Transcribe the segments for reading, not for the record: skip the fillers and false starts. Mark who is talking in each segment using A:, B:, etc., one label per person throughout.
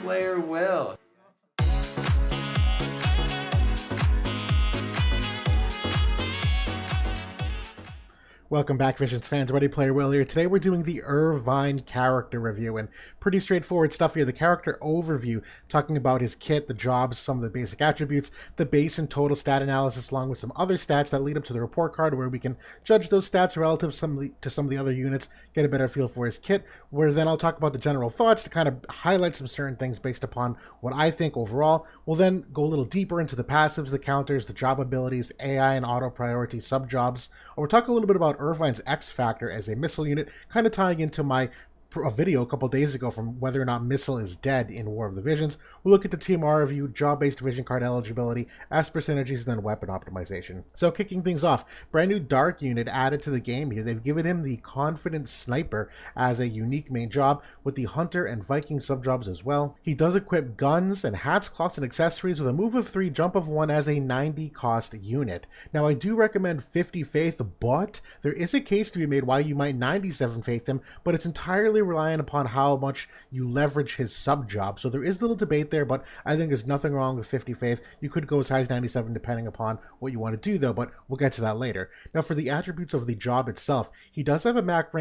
A: player will.
B: Welcome back, Visions fans. Ready Player Will here. Today we're doing the Irvine character review, and pretty straightforward stuff here. The character overview, talking about his kit, the jobs, some of the basic attributes, the base and total stat analysis, along with some other stats that lead up to the report card, where we can judge those stats relative to some of the other units, get a better feel for his kit, where then I'll talk about the general thoughts to kind of highlight some certain things based upon what I think overall. We'll then go a little deeper into the passives, the counters, the job abilities, AI and auto priority sub-jobs, or we'll talk a little bit about Irvine's X Factor as a missile unit, kind of tying into my video a couple days ago from whether or not Missile is dead in War of the Visions. We'll look at the TMR review, job-based vision card eligibility, Esper Synergies, and then weapon optimization. So kicking things off, brand new Dark unit added to the game here. They've given him the Confident Sniper as a unique main job, with the Hunter and Viking subjobs as well. He does equip guns and hats, cloths, and accessories with a move of 3, jump of 1 as a 90 cost unit. Now I do recommend 50 faith, but there is a case to be made why you might 97 faith him, but it's entirely reliant upon how much you leverage his sub job. So there is a little debate there, but I think there's nothing wrong with 50 faith. You could go as high as 97 depending upon what you want to do though, but we'll get to that later. Now for the attributes of the job itself, he does have a max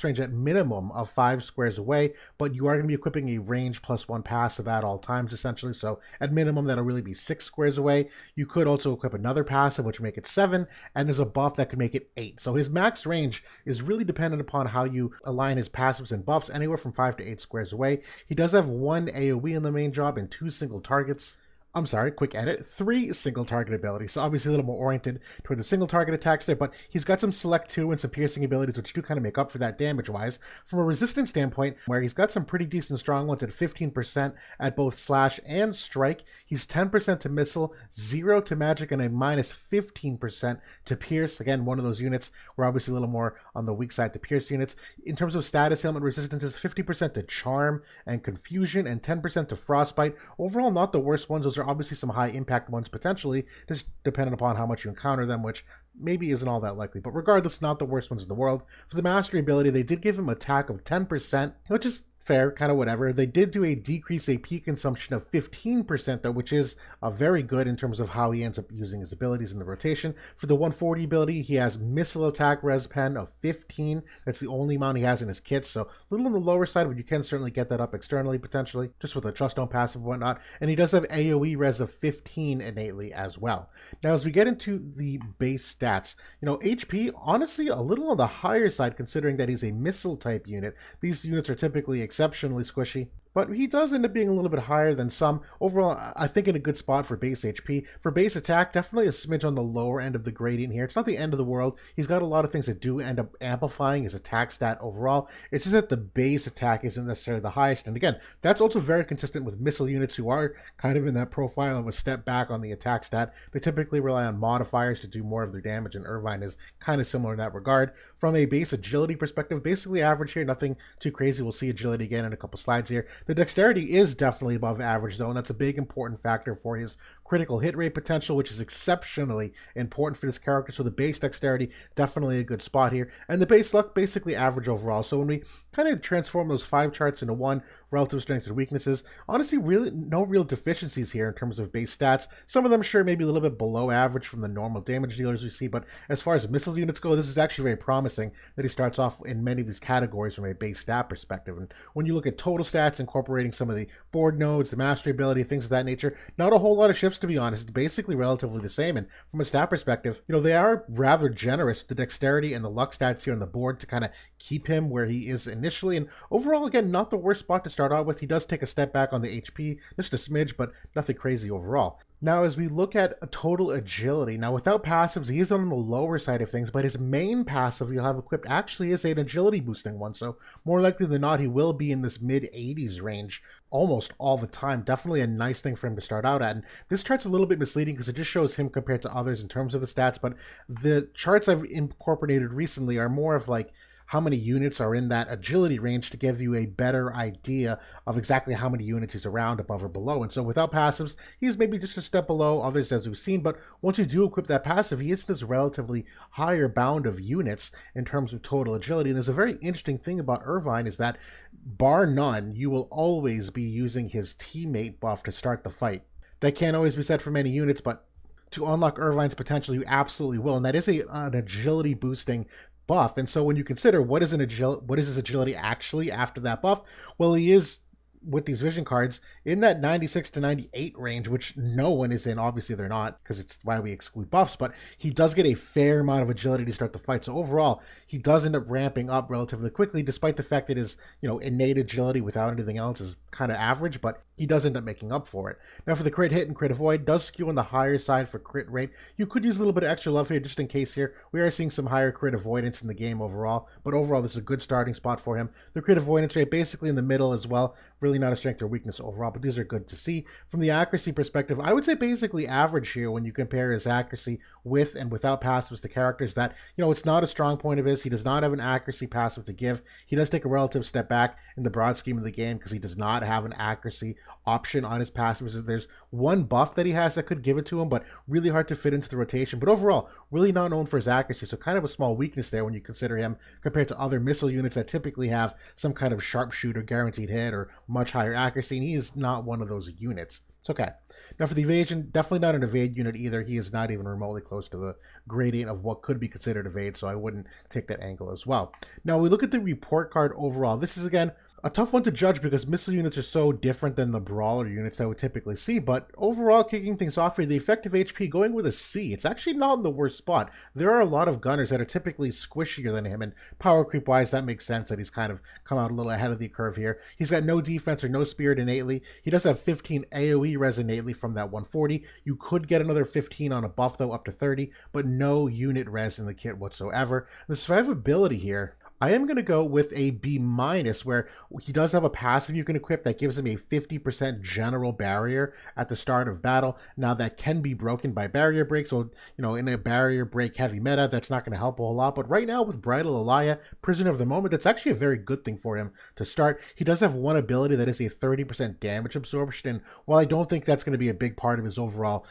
B: range at minimum of 5 squares away, but you are going to be equipping a range +1 passive at all times essentially. So at minimum that'll really be 6 squares away. You could also equip another passive which would make it 7, and there's a buff that could make it 8. So his max range is really dependent upon how you align his passives and buffs, anywhere from 5 to 8 squares away. He does have 1 AoE in the main job and 2 single targets. I'm sorry, quick edit, 3 single target abilities, so obviously a little more oriented toward the single target attacks there, but he's got some select 2 and some piercing abilities which do kind of make up for that damage-wise. From a resistance standpoint, where he's got some pretty decent strong ones at 15% at both slash and strike, he's 10% to missile, 0 to magic, and a minus 15% to pierce. Again, one of those units where obviously a little more on the weak side to pierce units. In terms of status ailment resistance, is 50% to charm and confusion and 10% to frostbite. Overall, not the worst ones. Those are obviously some high impact ones potentially, just depending upon how much you encounter them, which maybe isn't all that likely, but regardless, not the worst ones in the world. For the mastery ability, they did give him attack of 10%, which is fair, kind of whatever. They did do a decrease AP consumption of 15% though, which is very good in terms of how he ends up using his abilities in the rotation. For the 140 ability, he has missile attack res pen of 15. That's the only amount he has in his kit, so a little on the lower side, but you can certainly get that up externally potentially, just with a trust stone passive and whatnot. And he does have AoE res of 15 innately as well. Now as we get into the base stats, HP, honestly, a little on the higher side considering that he's a missile type unit. These units are typically exceptionally squishy, but he does end up being a little bit higher than some. Overall, I think in a good spot for base HP. For base attack, definitely a smidge on the lower end of the gradient here. It's not the end of the world. He's got a lot of things that do end up amplifying his attack stat overall. It's just that the base attack isn't necessarily the highest. And again, that's also very consistent with missile units who are kind of in that profile of a step back on the attack stat. They typically rely on modifiers to do more of their damage, and Irvine is kind of similar in that regard. From a base agility perspective, basically average here, nothing too crazy. We'll see agility again in a couple slides here. The dexterity is definitely above average though, and that's a big important factor for his critical hit rate potential, which is exceptionally important for this character. So the base dexterity, definitely a good spot here. And the base luck, basically average overall. So when we kind of transform those 5 charts into one, relative strengths and weaknesses, honestly, really no real deficiencies here in terms of base stats. Some of them, sure, maybe a little bit below average from the normal damage dealers we see, but as far as missile units go, this is actually very promising that he starts off in many of these categories from a base stat perspective. And when you look at total stats, incorporating some of the board nodes, the mastery ability, things of that nature, not a whole lot of shifts, to be honest. It's basically relatively the same. And from a stat perspective, they are rather generous with the dexterity and the luck stats here on the board to kind of keep him where he is initially. And overall, again, not the worst spot to start out with. He does take a step back on the HP, just a smidge, but nothing crazy overall. Now, as we look at a total agility, now without passives, he is on the lower side of things, but his main passive you'll have equipped actually is an agility boosting one. So more likely than not, he will be in this mid 80s range almost all the time. Definitely a nice thing for him to start out at. And this chart's a little bit misleading because it just shows him compared to others in terms of the stats, but the charts I've incorporated recently are more of like how many units are in that agility range to give you a better idea of exactly how many units he's around, above or below. And so without passives, he's maybe just a step below others as we've seen, but once you do equip that passive, he hits this relatively higher bound of units in terms of total agility. And there's a very interesting thing about Irvine is that, bar none, you will always be using his teammate buff to start the fight. That can't always be said for many units, but to unlock Irvine's potential, you absolutely will. And that is an agility boosting buff. And so when you consider what is his agility actually after that buff, well, he is, with these vision cards, in that 96 to 98 range, which no one is in. Obviously they're not, because it's why we exclude buffs, but he does get a fair amount of agility to start the fight. So overall, he does end up ramping up relatively quickly, despite the fact that his, innate agility without anything else is kind of average, but he does end up making up for it. Now for the crit hit and crit avoid, does skew on the higher side for crit rate. You could use a little bit of extra love here just in case here. We are seeing some higher crit avoidance in the game overall, but overall this is a good starting spot for him. The crit avoidance rate basically in the middle as well. Really not a strength or weakness overall, but these are good to see. From the accuracy perspective, I would say basically average here when you compare his accuracy with and without passives to characters that, it's not a strong point of his. He does not have an accuracy passive to give. He does take a relative step back in the broad scheme of the game because he does not have an accuracy option on his passives. There's one buff that he has that could give it to him, but really hard to fit into the rotation. But overall, really not known for his accuracy, so kind of a small weakness there when you consider him compared to other missile units that typically have some kind of sharpshooter guaranteed hit or much higher accuracy, and he is not one of those units. It's okay. Now for the evasion, definitely not an evade unit either. He is not even remotely close to the gradient of what could be considered evade, so I wouldn't take that angle as well. Now we look at the report card overall. This is, again, a tough one to judge because missile units are so different than the brawler units that we typically see, but overall, kicking things off here, the effective HP going with a C. It's actually not in the worst spot. There are a lot of gunners that are typically squishier than him, and power creep wise, that makes sense that he's kind of come out a little ahead of the curve here. He's got no defense or no spirit innately. He does have 15 AoE res innately from that 140. You could get another 15 on a buff though, up to 30, but no unit res in the kit whatsoever. The survivability here, I am going to go with a B-, where he does have a passive you can equip that gives him a 50% general barrier at the start of battle. Now, that can be broken by barrier break, so, in a barrier break heavy meta, that's not going to help a whole lot. But right now, with Bridal Elia, Prisoner of the Moment, that's actually a very good thing for him to start. He does have one ability that is a 30% damage absorption, and while I don't think that's going to be a big part of his overall,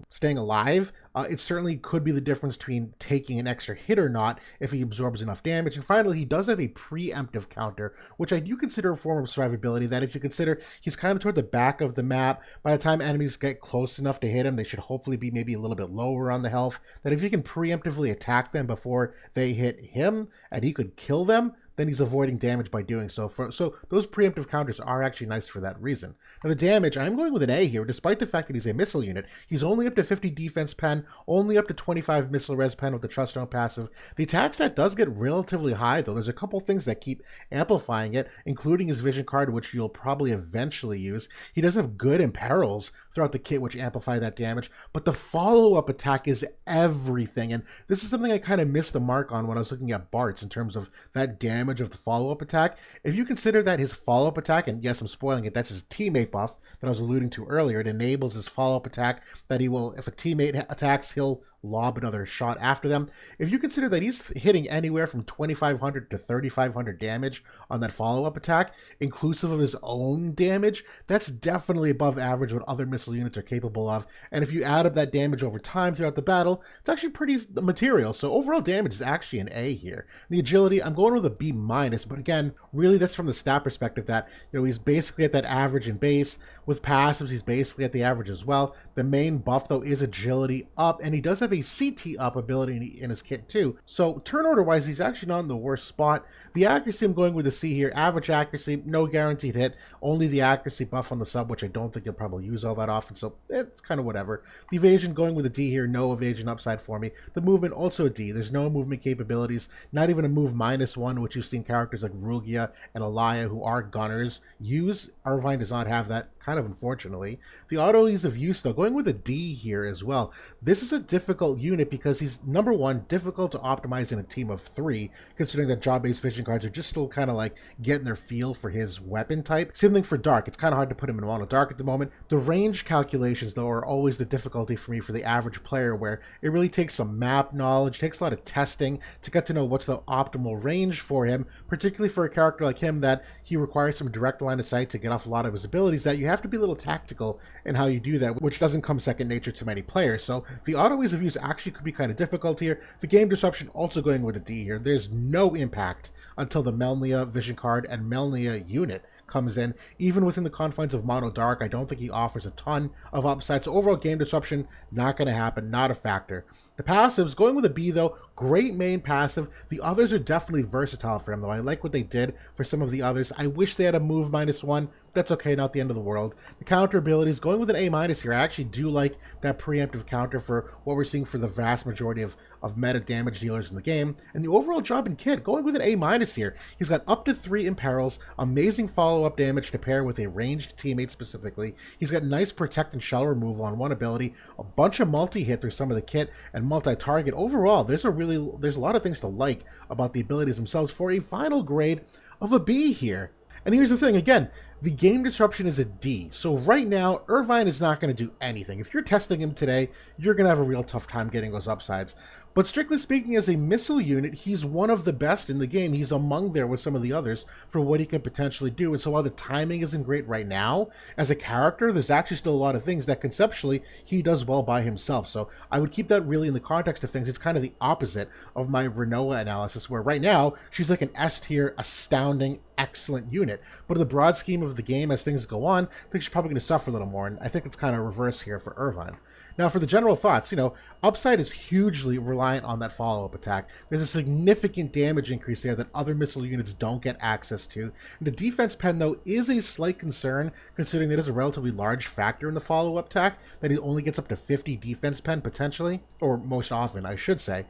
B: staying alive, it certainly could be the difference between taking an extra hit or not if he absorbs enough damage. And finally, he does have a preemptive counter, which I do consider a form of survivability, that if you consider he's kind of toward the back of the map, by the time enemies get close enough to hit him, they should hopefully be maybe a little bit lower on the health, that if you can preemptively attack them before they hit him and he could kill them, then he's avoiding damage by doing so. So those preemptive counters are actually nice for that reason. Now the damage, I'm going with an A here, despite the fact that he's a missile unit. He's only up to 50 defense pen, only up to 25 missile res pen with the Trust Stone passive. The attack stat does get relatively high though. There's a couple things that keep amplifying it, including his vision card, which you'll probably eventually use. He does have good imperils throughout the kit, which amplify that damage, but the follow-up attack is everything. And this is something I kind of missed the mark on when I was looking at Bart's in terms of that damage of the follow-up attack. If you consider that his follow-up attack, and yes, I'm spoiling it, that's his teammate buff that I was alluding to earlier. It enables his follow-up attack that he will, if a teammate attacks, he'll lob another shot after them. If you consider that he's hitting anywhere from 2,500 to 3,500 damage on that follow-up attack, inclusive of his own damage, that's definitely above average what other missile units are capable of. And if you add up that damage over time throughout the battle, it's actually pretty material. So overall damage is actually an A here. The agility, I'm going with a B-, but again, really that's from the stat perspective that, he's basically at that average in base. With passives, he's basically at the average as well. The main buff, though, is agility up, and he does have a CT up ability in his kit, too. So turn order-wise, he's actually not in the worst spot. The accuracy, I'm going with a C here. Average accuracy, no guaranteed hit. Only the accuracy buff on the sub, which I don't think you'll probably use all that often, so it's kind of whatever. The evasion, going with a D here. No evasion upside for me. The movement, also a D. There's no movement capabilities. Not even a move -1, which you've seen characters like Rugia and Elia, who are gunners, use. Irvine does not have that, kind of unfortunately. The auto ease of use, though, going with a D here as well. This is a difficult difficult unit because he's, number one, difficult to optimize in a team of 3, considering that job-based vision cards are just still kind of like getting their feel for his weapon type. Same thing for Dark. It's kind of hard to put him in mono Dark at the moment. The range calculations, though, are always the difficulty for me for the average player, where it really takes some map knowledge, takes a lot of testing to get to know what's the optimal range for him, particularly for a character like him that he requires some direct line of sight to get off a lot of his abilities, that you have to be a little tactical in how you do that, which doesn't come second nature to many players. So the auto ease of use actually could be kind of difficult here. The game disruption also going with a D here. There's no impact until the Melnia vision card and Melnia unit comes in. Even within the confines of mono Dark, I don't think he offers a ton of upside. So overall game disruption, not going to happen, not a factor. The passives, going with a B though, great main passive. The others are definitely versatile for him though. I like what they did for some of the others. I wish they had a move -1. That's okay, not the end of the world. The counter abilities, going with an A- here. I actually do like that preemptive counter for what we're seeing for the vast majority of meta damage dealers in the game. And the overall job and kit, going with an A- here. He's got up to 3 imperils, amazing follow-up damage to pair with a ranged teammate specifically. He's got nice protect and shell removal on one ability, a bunch of multi-hit through some of the kit, and multi-target. Overall, there's a lot of things to like about the abilities themselves for a final grade of a B here. And here's the thing, again, the game disruption is a D. So right now, Irvine is not going to do anything. If you're testing him today, you're going to have a real tough time getting those upsides. But strictly speaking, as a missile unit, he's one of the best in the game. He's among there with some of the others for what he can potentially do. And so while the timing isn't great right now, as a character, there's actually still a lot of things that conceptually he does well by himself. So I would keep that really in the context of things. It's kind of the opposite of my Renoa analysis, where right now she's like an S tier, astounding, excellent unit. But in the broad scheme of the game, as things go on, I think she's probably going to suffer a little more. And I think it's kind of reverse here for Irvine. Now, for the general thoughts, upside is hugely reliant on that follow-up attack. There's a significant damage increase there that other missile units don't get access to. The defense pen, though, is a slight concern, considering that it is a relatively large factor in the follow-up attack, that he only gets up to 50 defense pen, potentially, or most often, I should say.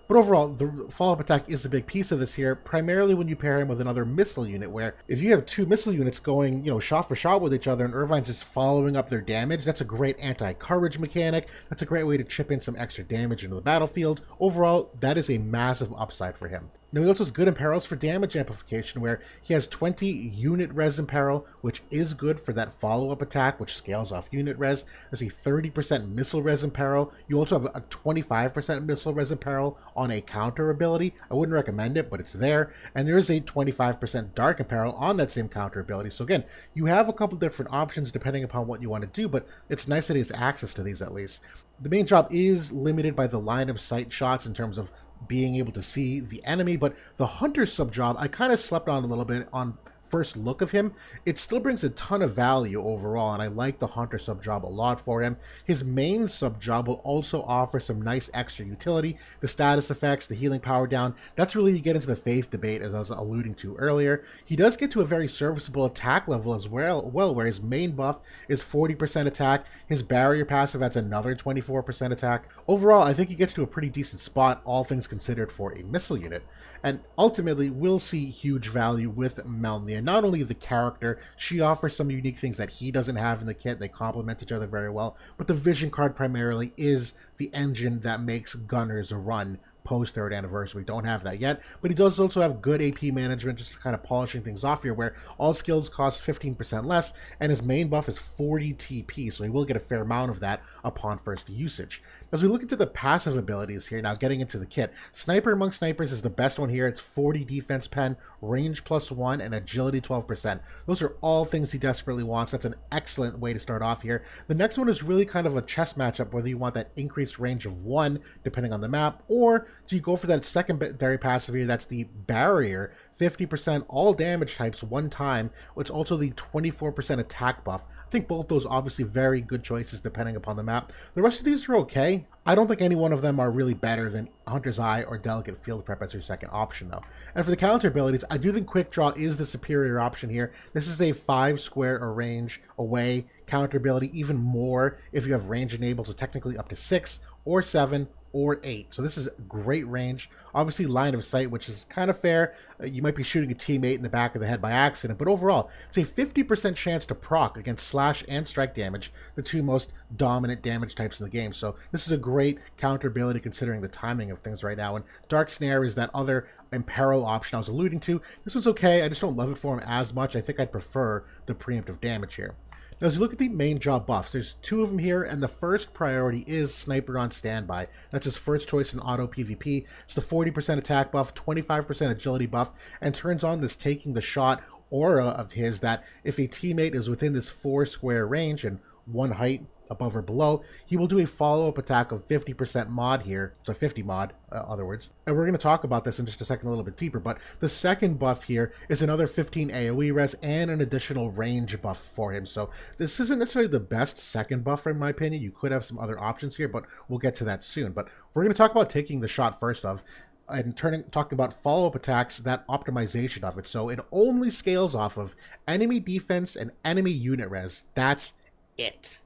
B: But overall, the follow-up attack is a big piece of this here, primarily when you pair him with another missile unit, where if you have 2 missile units going, shot for shot with each other, and Irvine's just following up their damage, that's a great anti-courage mechanic. That's a great way to chip in some extra damage into the battlefield. Overall, that is a massive upside for him. Now, he also has good imperils for damage amplification, where he has 20 unit res imperil, which is good for that follow-up attack, which scales off unit res. There's a 30% missile res imperil. You also have a 25% missile res imperil on a counter ability. I wouldn't recommend it, but it's there. And there is a 25% dark imperil on that same counter ability. So again, you have a couple different options depending upon what you want to do, but it's nice that he has access to these at least. The main job is limited by the line of sight shots in terms of being able to see the enemy, but the hunter sub job I kind of slept on a little bit on first look of him. It still brings a ton of value overall, and I like the hunter sub job a lot for him. His main sub job will also offer some nice extra utility. The status effects, the healing power down, that's really you get into the faith debate, as I was alluding to earlier. He does get to a very serviceable attack level as well, where his main buff is 40% attack. His barrier passive adds another 24% attack. Overall, I think he gets to a pretty decent spot, all things considered, for a missile unit. And ultimately, we'll see huge value with Melnia. Not only the character, she offers some unique things that he doesn't have in the kit. They complement each other very well. But the vision card primarily is the engine that makes Gunners run post 3rd anniversary. We don't have that yet, but he does also have good AP management, just kind of polishing things off here, where all skills cost 15% less, and his main buff is 40 TP, so he will get a fair amount of that upon first usage. As we look into the passive abilities here, now getting into the kit, Sniper among snipers is the best one here. It's 40 defense pen, range +1, and agility 12%. Those are all things he desperately wants. That's an excellent way to start off here. The next one is really kind of a chess matchup, whether you want that increased range of 1, depending on the map, or do you go for that secondary passive here? That's the barrier, 50% all damage types one time, which also the 24% attack buff. I think both those obviously very good choices depending upon the map. The rest of these are okay. I don't think any one of them are really better than Hunter's Eye or Delicate Field Prep as your second option, though. And for the counter abilities, I do think Quick Draw is the superior option here. This is a 5 square or range away counter ability, even more if you have range enabled, so technically up to 6, or 7, or 8. So this is great range. Obviously, line of sight, which is kind of fair. You might be shooting a teammate in the back of the head by accident, but overall, it's a 50% chance to proc against slash and strike damage, the two most dominant damage types in the game. So this is a great counter ability considering the timing of things right now. And Dark Snare is that other imperil option I was alluding to. This one's okay. I just don't love it for him as much. I think I'd prefer the preemptive damage here. Now, as you look at the main job buffs, there's 2 of them here, and the first priority is Sniper on Standby. That's his first choice in auto PvP. It's the 40% attack buff, 25% agility buff, and turns on this taking the shot aura of his that if a teammate is within this 4 square range and 1 height above or below, he will do a follow-up attack of 50% mod here, so 50 mod, other words. And we're going to talk about this in just a second a little bit deeper, but the second buff here is another 15 AoE res and an additional range buff for him. So this isn't necessarily the best second buff in my opinion. You could have some other options here, but we'll get to that soon. But we're going to talk about taking the shot first of, and talking about follow-up attacks, that optimization of it. So it only scales off of enemy defense and enemy unit res. That's it.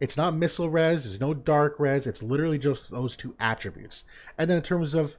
B: It's not missile res, there's no dark res, it's literally just those 2 attributes. And then in terms of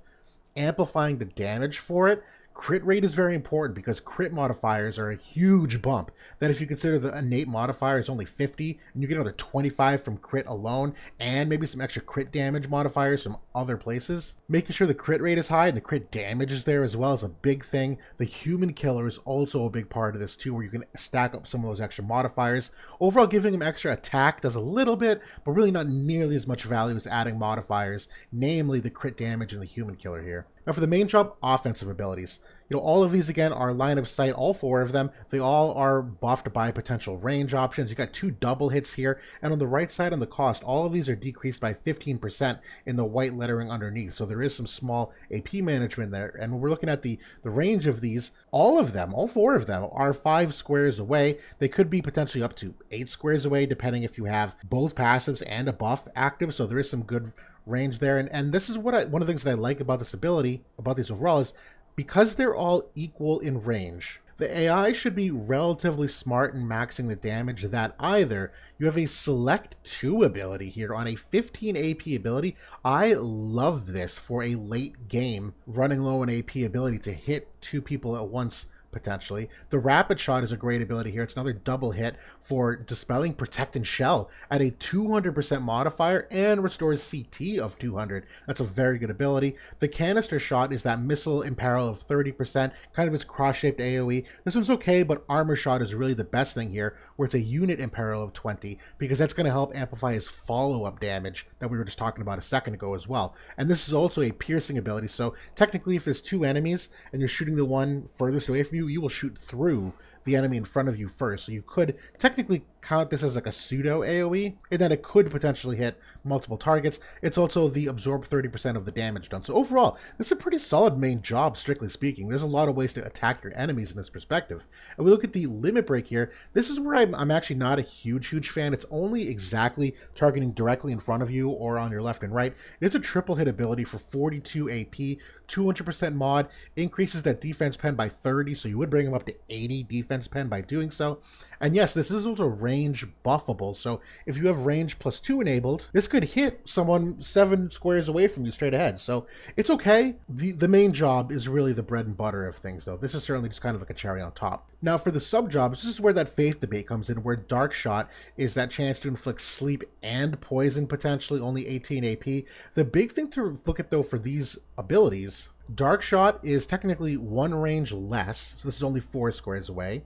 B: amplifying the damage for it, crit rate is very important because crit modifiers are a huge bump. That if you consider the innate modifier is only 50, and you get another 25 from crit alone, and maybe some extra crit damage modifiers from other places, making sure the crit rate is high and the crit damage is there as well is a big thing. The human killer is also a big part of this too, where you can stack up some of those extra modifiers. Overall, giving him extra attack does a little bit, but really not nearly as much value as adding modifiers, namely the crit damage and the human killer here. Now for the main job, offensive abilities. All of these again are line of sight, all 4 of them. They all are buffed by potential range options. You got 2 double hits here, and on the right side on the cost, all of these are decreased by 15% in the white lettering underneath. So there is some small AP management there. And when we're looking at the range of these, all of them, all 4 of them, are 5 squares away. They could be potentially up to 8 squares away, depending if you have both passives and a buff active. So there is some good range there. And this is one of the things that I like about this ability, about these overall, is because they're all equal in range, the AI should be relatively smart in maxing the damage that either you have a select 2 ability here on a 15 AP ability. I love this for a late game running low on AP ability to hit 2 people at once potentially. The rapid shot is a great ability here. It's another double hit for dispelling protect and shell at a 200% modifier and restores CT of 200. That's a very good ability. The canister shot is that missile imperil of 30%, kind of its cross-shaped AoE. This one's okay, but armor shot is really the best thing here, where it's a unit imperil of 20, because that's going to help amplify his follow-up damage that we were just talking about a second ago as well. And this is also a piercing ability, so technically if there's 2 enemies and you're shooting the one furthest away from you, you will shoot through the enemy in front of you first. So you could technically count this as like a pseudo AoE, and then it could potentially hit multiple targets. It's also the absorb 30% of the damage done. So overall, this is a pretty solid main job, strictly speaking. There's a lot of ways to attack your enemies in this perspective. And we look at the limit break here. This is where I'm actually not a huge fan. It's only exactly targeting directly in front of you or on your left and right. It's a triple hit ability for 42 AP, 200% mod, increases that defense pen by 30, so you would bring him up to 80 defense pen by doing so. And yes, this is also range buffable, so if you have range +2 enabled, this could hit someone 7 squares away from you straight ahead. So it's okay. The main job is really the bread and butter of things, though. This is certainly just kind of like a cherry on top. Now for the sub-jobs, this is where that faith debate comes in, where Dark Shot is that chance to inflict sleep and poison, potentially, only 18 AP. The big thing to look at, though, for these abilities, Dark Shot is technically 1 range less, so this is only 4 squares away.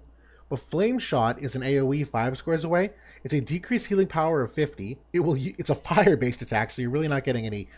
B: But Flame Shot is an AoE 5 squares away. It's a decreased healing power of 50. It's a fire-based attack, so you're really not getting any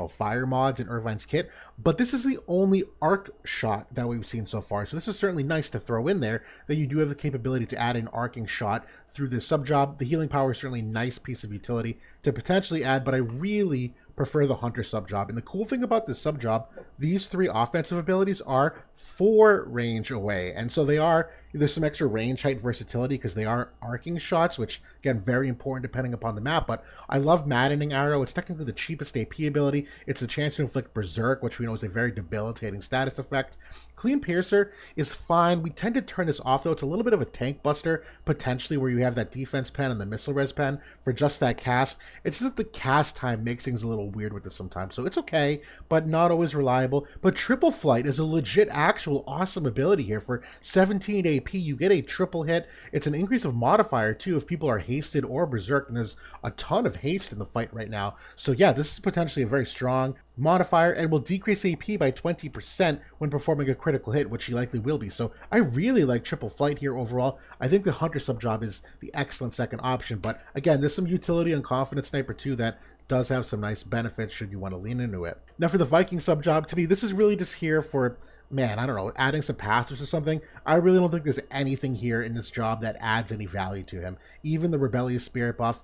B: fire mods in Irvine's kit, but this is the only arc shot that we've seen so far. So this is certainly nice to throw in there, that you do have the capability to add an arcing shot through this sub-job. The healing power is certainly a nice piece of utility to potentially add, but I really prefer the Hunter sub-job. And the cool thing about this sub-job, these 3 offensive abilities are 4 range away. And so there's some extra range height versatility because they are arcing shots, which Again, very important depending upon the map, but I love Maddening Arrow. It's technically the cheapest AP ability. It's the chance to inflict Berserk, which we know is a very debilitating status effect. Clean Piercer is fine. We tend to turn this off, though. It's a little bit of a tank buster, potentially, where you have that defense pen and the missile res pen for just that cast. It's just that the cast time makes things a little weird with this sometimes, so it's okay, but not always reliable. But Triple Flight is a legit, actual, awesome ability here. For 17 AP, you get a triple hit. It's an increase of modifier, too, if people are hasted or berserked, and there's a ton of haste in the fight right now. So yeah, this is potentially a very strong modifier and will decrease AP by 20% when performing a critical hit, which he likely will be. So I really like Triple Flight here overall. I think the Hunter Subjob is the excellent second option, but again, there's some utility on Confident Sniper too that does have some nice benefits should you want to lean into it. Now for the Viking Subjob, to me, this is really just here for, man, I don't know, adding some passives or something. I really don't think there's anything here in this job that adds any value to him. Even the Rebellious Spirit buff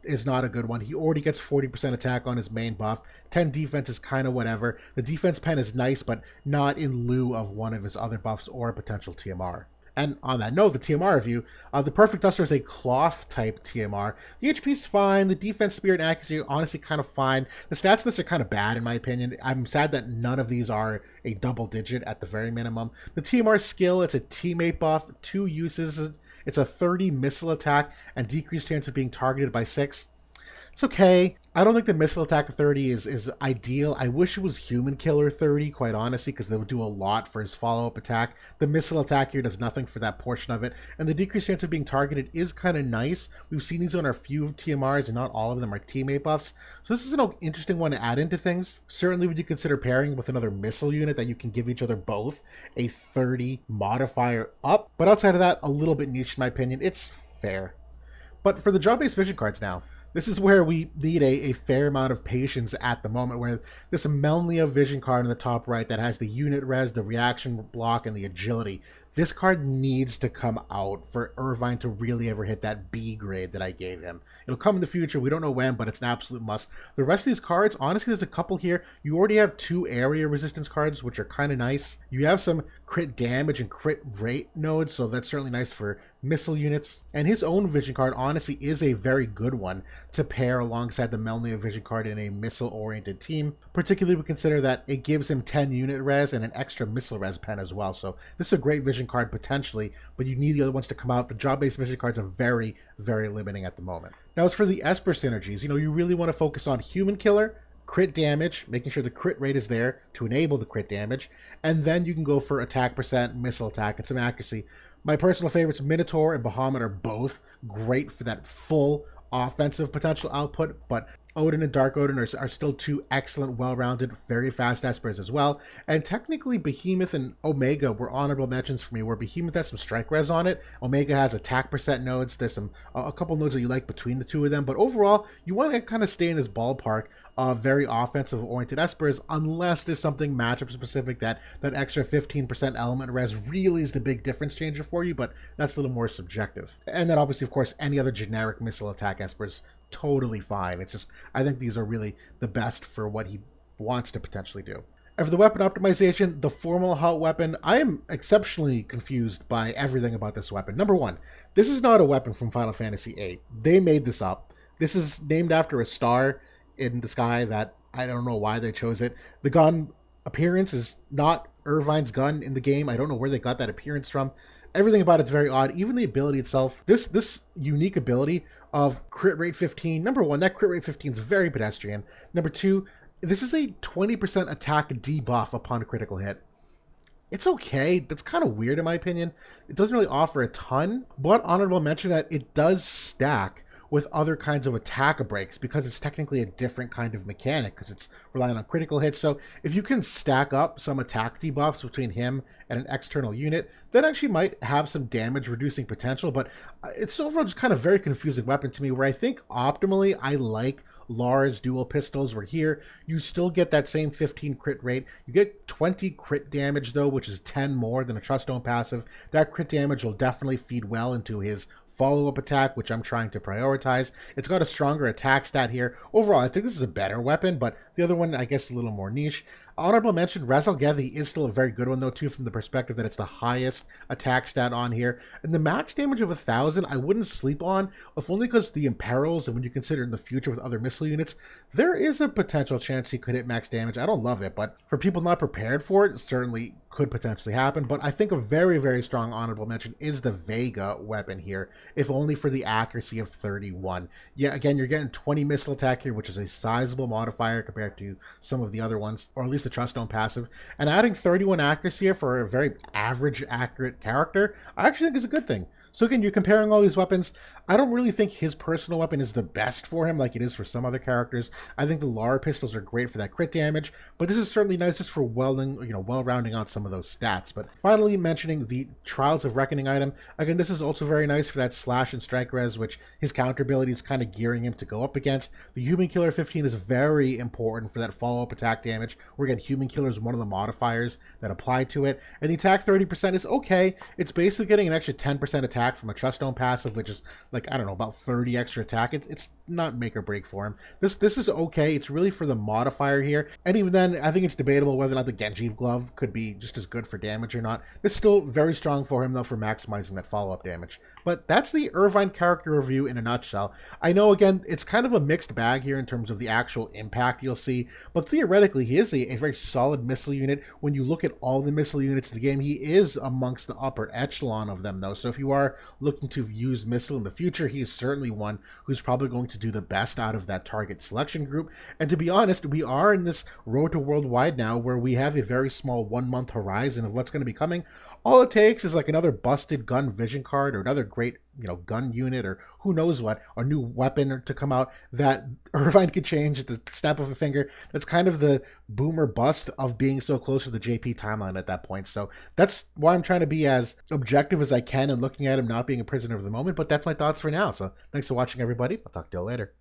B: is not a good one. He already gets 40% attack on his main buff. 10 defense is kind of whatever. The defense pen is nice, but not in lieu of one of his other buffs or a potential TMR. And on that note, the TMR review, the Perfect Duster is a cloth type TMR. The HP is fine. The defense, spirit, and accuracy are honestly kind of fine. The stats of this are kind of bad in my opinion. I'm sad that none of these are a double digit at the very minimum. The TMR skill, it's a teammate buff, 2 uses. It's a 30 missile attack and decreased chance of being targeted by 6. It's okay. I don't think the missile attack of 30 is ideal. I wish it was human killer 30, quite honestly, because they would do a lot for his follow-up attack. The missile attack here does nothing for that portion of it, and the decreased chance of being targeted is kind of nice. We've seen these on a few TMRs, and not all of them are teammate buffs. So this is an interesting one to add into things. Certainly, would you consider pairing with another missile unit that you can give each other both a 30 modifier up? But outside of that, a little bit niche in my opinion. It's fair. But for the job-based vision cards now, this is where we need a fair amount of patience at the moment, where this Melnia vision card in the top right that has the unit res, the reaction block, and the agility. This card needs to come out for Irvine to really ever hit that B grade that I gave him. It'll come in the future. We don't know when, but it's an absolute must. The rest of these cards, honestly, there's a couple here. You already have 2 area resistance cards, which are kind of nice. You have some crit damage and crit rate nodes, so that's certainly nice for missile units. And his own vision card, honestly, is a very good one to pair alongside the Melnia vision card in a missile-oriented team. Particularly, we consider that it gives him 10 unit res and an extra missile res pen as well. So this is a great vision card potentially, but you need the other ones to come out. The job-based vision cards are very, very limiting at the moment. Now, as for the Esper Synergies, you really want to focus on human killer, crit damage, making sure the crit rate is there to enable the crit damage, and then you can go for attack percent, missile attack, and some accuracy. My personal favorites, Minotaur and Bahamut, are both great for that full offensive potential output, but Odin and Dark Odin are still 2 excellent, well-rounded, very fast Espers as well. And technically, Behemoth and Omega were honorable mentions for me, where Behemoth has some strike res on it. Omega has attack percent nodes. There's a couple nodes that you like between the 2 of them. But overall, you want to kind of stay in this ballpark of very offensive-oriented Espers, unless there's something matchup-specific that extra 15% element res really is the big difference changer for you, but that's a little more subjective. And then obviously, of course, any other generic missile attack Espers, totally fine. It's just, I think these are really the best for what he wants to potentially do. And for the weapon optimization, the formal halt weapon, I am exceptionally confused by everything about this weapon. Number one, this is not a weapon from Final Fantasy VIII. They made this up. This is named after a star in the sky that I don't know why they chose it. The gun appearance is not Irvine's gun in the game. I don't know where they got that appearance from. Everything about it's very odd. Even the ability itself, this unique ability of crit rate 15. Number one, that crit rate 15 is very pedestrian. Number two, this is a 20% attack debuff upon a critical hit. It's okay. That's kind of weird in my opinion. It doesn't really offer a ton, but honorable mention that it does stack with other kinds of attack breaks because it's technically a different kind of mechanic because it's relying on critical hits. So if you can stack up some attack debuffs between him and an external unit, that actually might have some damage reducing potential, but it's overall just kind of very confusing weapon to me, where I think optimally I like Lars dual pistols, where here you still get that same 15 crit rate. You get 20 crit damage though, which is 10 more than a Trust Dome passive. That crit damage will definitely feed well into his follow-up attack, which I'm trying to prioritize. It's got a stronger attack stat here. Overall, I think this is a better weapon, but the other one, I guess, is a little more niche. Honorable mention, Razalgethi is still a very good one, though, too, from the perspective that it's the highest attack stat on here. And the max damage of 1,000, I wouldn't sleep on, if only because the imperils, and when you consider in the future with other missile units, there is a potential chance he could hit max damage. I don't love it, but for people not prepared for it, it certainly could potentially happen. But I think a very, very strong honorable mention is the Vega weapon here, if only for the accuracy of 31. Yeah, again, you're getting 20 missile attack here, which is a sizable modifier compared to some of the other ones, or at least the Trust Dome passive. And adding 31 accuracy here for a very average accurate character, I actually think is a good thing. So again, you're comparing all these weapons. I don't really think his personal weapon is the best for him like it is for some other characters. I think the Lara pistols are great for that crit damage, but this is certainly nice just for well rounding out some of those stats. But finally mentioning the Trials of Reckoning item. Again, this is also very nice for that slash and strike res, which his counter ability is kind of gearing him to go up against. The Human Killer 15 is very important for that follow-up attack damage, where again, Human Killer is one of the modifiers that apply to it. And the attack 30% is okay. It's basically getting an extra 10% attack from a Trust Dome passive, which is like, I don't know, about 30 extra attack. It's not make or break for him. This is okay. It's really for the modifier here. And even then, I think it's debatable whether or not the Genji glove could be just as good for damage or not. It's still very strong for him, though, for maximizing that follow-up damage. But that's the Irvine character review in a nutshell. I know, again, it's kind of a mixed bag here in terms of the actual impact you'll see, but theoretically, he is a very solid missile unit. When you look at all the missile units in the game, he is amongst the upper echelon of them, though. So if you are looking to use missile in the future, he is certainly one who's probably going to do the best out of that target selection group. And to be honest, we are in this road to worldwide now where we have a very small 1-month horizon of what's going to be coming. All it takes is like another busted gun vision card or another great, gun unit or who knows what, or new weapon to come out that Irvine could change at the snap of a finger. That's kind of the boom or bust of being so close to the JP timeline at that point. So that's why I'm trying to be as objective as I can and looking at him not being a prisoner of the moment. But that's my thoughts for now. So thanks for watching, everybody. I'll talk to you all later.